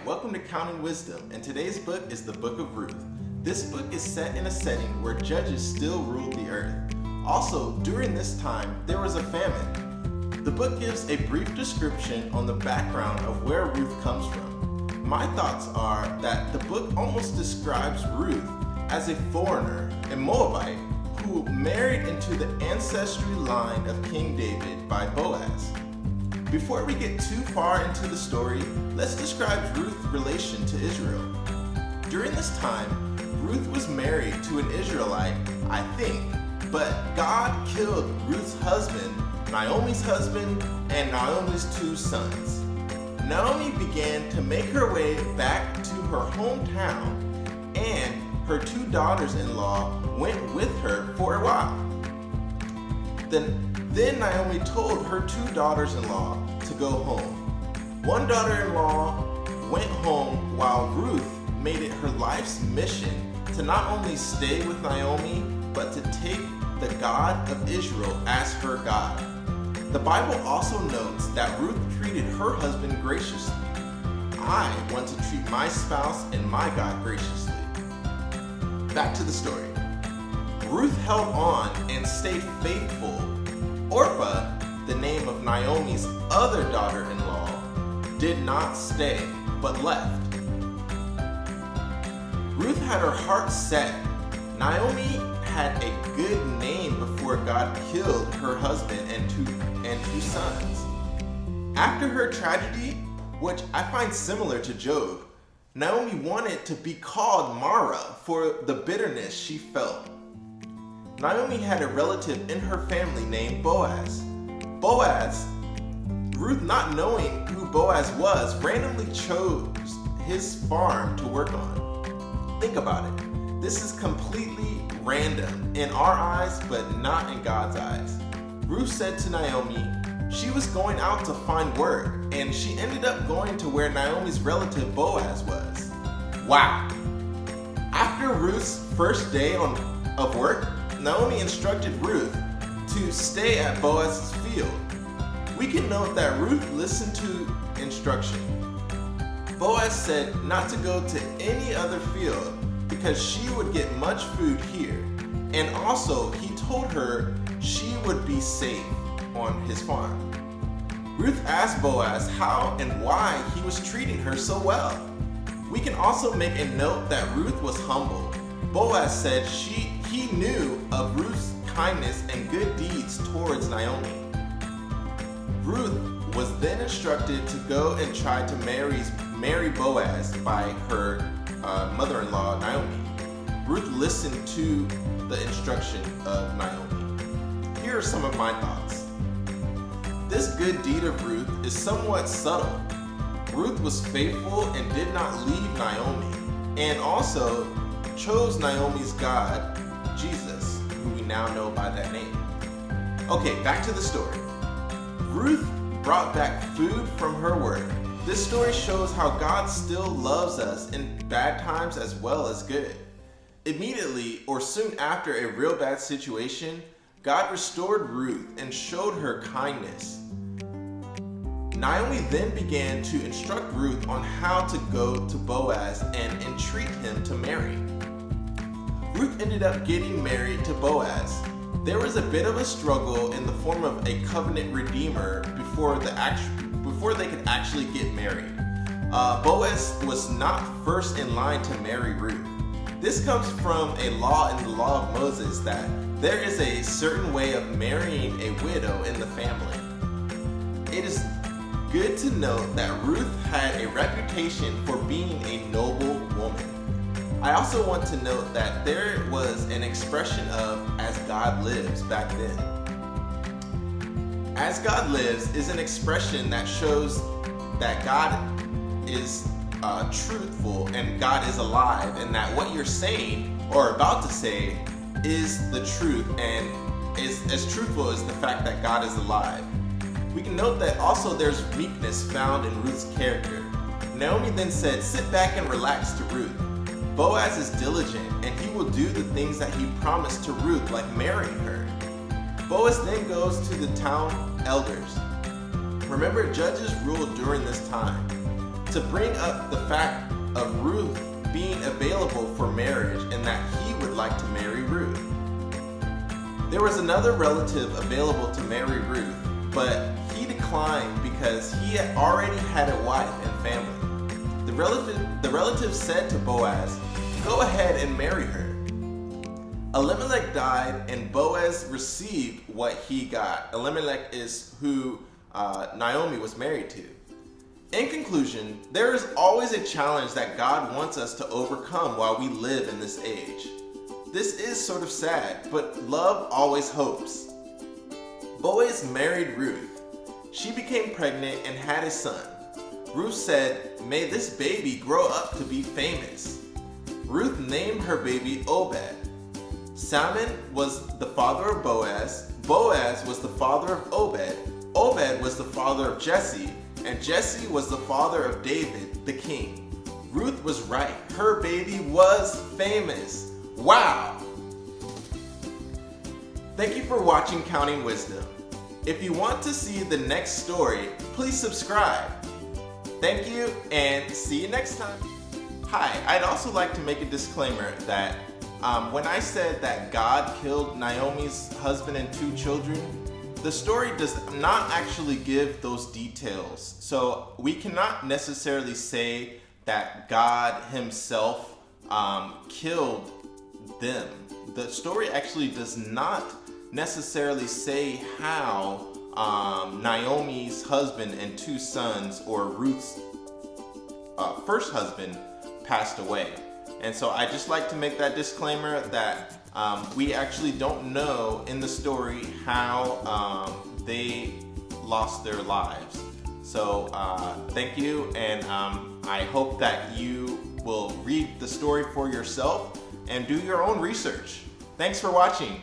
welcome to Counting Wisdom, and today's book is the book of Ruth. This book is set in a setting where judges still ruled the earth. Also, during this time, there was a famine. The book gives a brief description on the background of where Ruth comes from. My thoughts are that the book almost describes Ruth as a foreigner, a Moabite, who married into the ancestry line of King David by Boaz. Before we get too far into the story, let's describe Ruth's relation to Israel. During this time, Ruth was married to an Israelite, I think, but God killed Ruth's husband, Naomi's husband, and Naomi's two sons. Naomi began to make her way back to her hometown, and her two daughters-in-law went with her for a while. Then Naomi told her two daughters-in-law to go home. One daughter-in-law went home while Ruth made it her life's mission to not only stay with Naomi, but to take the God of Israel as her God. The Bible also notes that Ruth treated her husband graciously. I want to treat my spouse and my God graciously. Back to the story. Ruth held on and stayed faithful. Orpah, the name of Naomi's other daughter-in-law, did not stay, but left. Ruth had her heart set. Naomi had a good name before God killed her husband and two sons. After her tragedy, which I find similar to Job, Naomi wanted to be called Mara for the bitterness she felt. Naomi had a relative in her family named Boaz. Ruth, not knowing who Boaz was, randomly chose his farm to work on. Think about it. This is completely random in our eyes, but not in God's eyes. Ruth said to Naomi she was going out to find work, and she ended up going to where Naomi's relative Boaz was. Wow. After Ruth's first day of work, Naomi instructed Ruth to stay at Boaz's field. We can note that Ruth listened to instruction. Boaz said not to go to any other field because she would get much food here. And also, he told her she would be safe on his farm. Ruth asked Boaz how and why he was treating her so well. We can also make a note that Ruth was humble. Boaz said he knew of Ruth's kindness and good deeds towards Naomi. Ruth was then instructed to go and try to marry Boaz by her mother-in-law, Naomi. Ruth listened to the instruction of Naomi. Here are some of my thoughts. This good deed of Ruth is somewhat subtle. Ruth was faithful and did not leave Naomi, and also chose Naomi's God, Jesus, who we now know by that name. Okay, back to the story. Ruth brought back food from her work. This story shows how God still loves us in bad times as well as good. Immediately, or soon after a real bad situation, God restored Ruth and showed her kindness. Naomi then began to instruct Ruth on how to go to Boaz and entreat him to marry. Ruth ended up getting married to Boaz. There was a bit of a struggle in the form of a covenant redeemer before they could actually get married. Boaz was not first in line to marry Ruth. This comes from a law in the law of Moses that there is a certain way of marrying a widow in the family. It is good to note that Ruth had a reputation for being a noble woman. I also want to note that there was an expression of "as God lives" back then. "As God lives" is an expression that shows that God is truthful and God is alive, and that what you're saying or about to say is the truth and is as truthful as the fact that God is alive. We can note that also there's meekness found in Ruth's character. Naomi then said, "Sit back and relax" to Ruth. Boaz is diligent, and he will do the things that he promised to Ruth, like marrying her. Boaz then goes to the town elders. Remember, judges ruled during this time. to bring up the fact of Ruth being available for marriage and that he would like to marry Ruth. There was another relative available to marry Ruth, but he declined because he had already had a wife and family. The relative said to Boaz, "Go ahead and marry her." Elimelech died and Boaz received what he got. Elimelech is who Naomi was married to. In conclusion, there is always a challenge that God wants us to overcome while we live in this age. This is sort of sad, but love always hopes. Boaz married Ruth. She became pregnant and had a son. Ruth said, "May this baby grow up to be famous." Ruth named her baby Obed. Salmon was the father of Boaz. Boaz was the father of Obed. Obed was the father of Jesse. And Jesse was the father of David, the king. Ruth was right. Her baby was famous. Wow! Thank you for watching Counting Wisdom. If you want to see the next story, please subscribe. Thank you and see you next time. Hi, I'd also like to make a disclaimer that when I said that God killed Naomi's husband and 2 children, the story does not actually give those details. So we cannot necessarily say that God himself killed them. The story actually does not necessarily say how Naomi's husband and 2 sons, or Ruth's first husband, passed away. And so I just like to make that disclaimer that we actually don't know in the story how they lost their lives. So thank you, and I hope that you will read the story for yourself and do your own research. Thanks for watching.